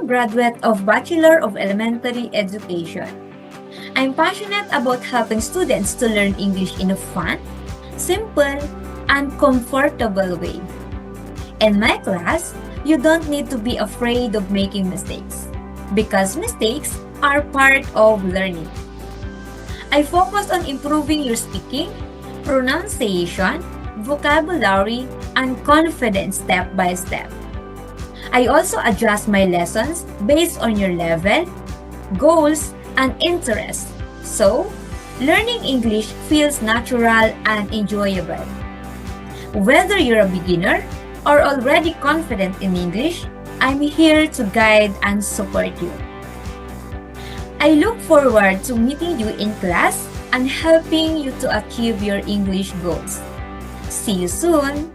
graduate of Bachelor of Elementary Education. I'm passionate about helping students to learn English in a fun, simple, and comfortable way. In my class, you don't need to be afraid of making mistakes because mistakes are part of learning. I focus on improving your speaking, pronunciation, vocabulary, and confidence step by step. I also adjust my lessons based on your level, goals, and interests. So, learning English feels natural and enjoyable. Whether you're a beginner or already confident in English, I'm here to guide and support you. I look forward to meeting you in class and helping you to achieve your English goals. See you soon!